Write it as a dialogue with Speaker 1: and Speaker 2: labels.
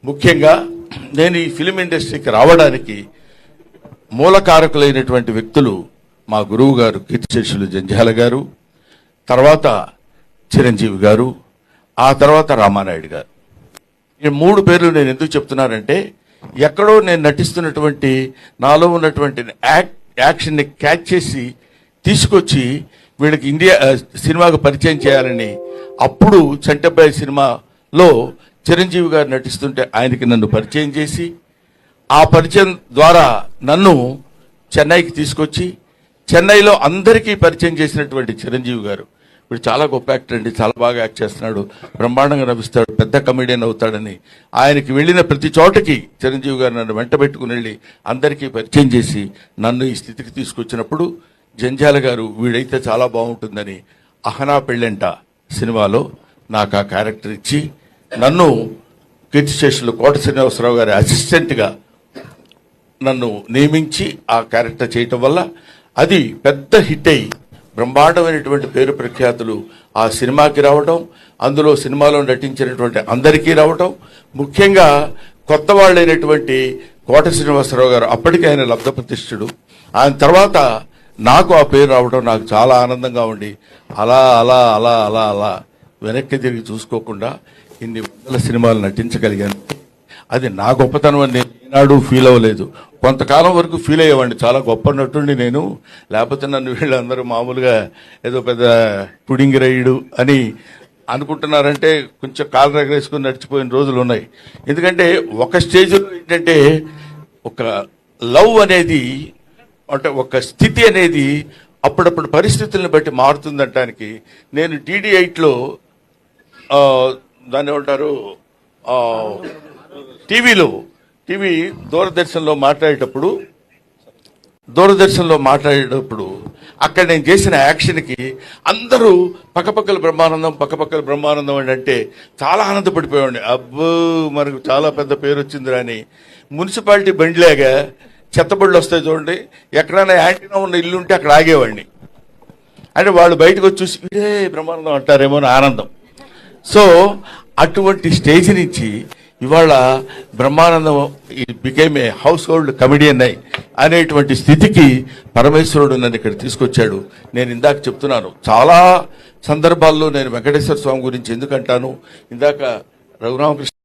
Speaker 1: ముఖ్యంగా నేను ఈ ఫిలిం ఇండస్ట్రీకి రావడానికి మూలకారకులైనటువంటి వ్యక్తులు మా గురువు గారు కీర్తిశేషులు జంధ్యాల గారు, తర్వాత చిరంజీవి గారు, ఆ తర్వాత రామానాయుడు గారు. ఈ మూడు పేర్లు నేను ఎందుకు చెప్తున్నానంటే, ఎక్కడో నేను నటిస్తున్నటువంటి నాలో ఉన్నటువంటి యాక్షన్ని క్యాచ్ చేసి తీసుకొచ్చి వీళ్ళకి సినిమాకు పరిచయం చేయాలని, అప్పుడు చంటబ్బాయి సినిమాలో చిరంజీవి గారు నటిస్తుంటే ఆయనకి నన్ను పరిచయం చేసి, ఆ పరిచయం ద్వారా నన్ను చెన్నైకి తీసుకొచ్చి చెన్నైలో అందరికీ పరిచయం చేసినటువంటి చిరంజీవి గారు, వీడు చాలా గొప్ప యాక్టర్ అండి, చాలా బాగా యాక్ట్ చేస్తున్నాడు, బ్రహ్మాండంగా నవ్విస్తాడు, పెద్ద కమెడియన్ అవుతాడని ఆయనకి వెళ్ళిన ప్రతి చోటకి చిరంజీవి గారు నన్ను వెంట పెట్టుకుని వెళ్ళి అందరికీ పరిచయం చేసి నన్ను ఈ స్థితికి తీసుకొచ్చినప్పుడు జంధ్యాల గారు వీడైతే చాలా బాగుంటుందని అహనా పెళ్ళంట సినిమాలో నాకు ఆ క్యారెక్టర్ ఇచ్చి నన్ను కీర్తిశేషులు కోట శ్రీనివాసరావు గారి అసిస్టెంట్గా నన్ను నియమించి ఆ క్యారెక్టర్ చేయటం వల్ల అది పెద్ద హిట్ అయ్యి బ్రహ్మాండమైనటువంటి పేరు ప్రఖ్యాతులు ఆ సినిమాకి రావటం, అందులో సినిమాలో నటించినటువంటి అందరికీ రావటం, ముఖ్యంగా కొత్త వాళ్ళైనటువంటి కోట శ్రీనివాసరావు గారు, అప్పటికి ఆయన లబ్ధ ప్రతిష్ఠుడు, ఆయన తర్వాత నాకు ఆ పేరు రావడం నాకు చాలా ఆనందంగా ఉండి అలా అలా అలా అలా అలా వెనక్కి తిరిగి చూసుకోకుండా ఇన్ని వందల సినిమాలు నటించగలిగాను. అది నా గొప్పతనం అని నేను ఈనాడు ఫీల్ అవ్వలేదు. కొంతకాలం వరకు ఫీల్ అయ్యేవాడిని, చాలా గొప్ప నటుండి నేను, లేకపోతే నన్ను వీళ్ళందరూ మామూలుగా ఏదో పెద్ద పుడింగిరయుడు అని అనుకుంటున్నారంటే కొంచెం కాలు రగరేసుకుని నడిచిపోయిన రోజులు ఉన్నాయి. ఎందుకంటే ఒక స్టేజ్లో ఏంటంటే ఒక లవ్ అనేది, అంటే ఒక స్థితి అనేది అప్పుడప్పుడు పరిస్థితులను బట్టి మారుతుందనటానికి నేను DD8లో దాన్ని ఏమంటారు, టీవీ దూరదర్శన్లో మాట్లాడేటప్పుడు అక్కడ నేను చేసిన యాక్షన్కి అందరూ పక్కపక్కల బ్రహ్మానందం అని అంటే చాలా ఆనందపడిపోయాడు. అబ్బో మనకు చాలా పెద్ద పేరు వచ్చిందిరా అని. మున్సిపాలిటీ బండిలాగా చెత్తబడులు వస్తాయి చూడండి, ఎక్కడైనా యాంటీనా ఉన్న ఇల్లు ఉంటే అక్కడ ఆగేవాడిని. అంటే వాళ్ళు బయటకు వచ్చి చూసి ఇదే బ్రహ్మానందం అంటారేమో అని ఆనందం. సో అటువంటి స్టేజ్ నుంచి ఇవాళ Brahmanandam became a house hold comedian అనేటువంటి స్థితికి పరమేశ్వరుడు నన్ను ఇక్కడ తీసుకొచ్చాడు. నేను ఇందాక చెప్తున్నాను, చాలా సందర్భాల్లో నేను వెంకటేశ్వర స్వామి గురించి ఎందుకంటాను, ఇందాక రఘురామకృష్ణ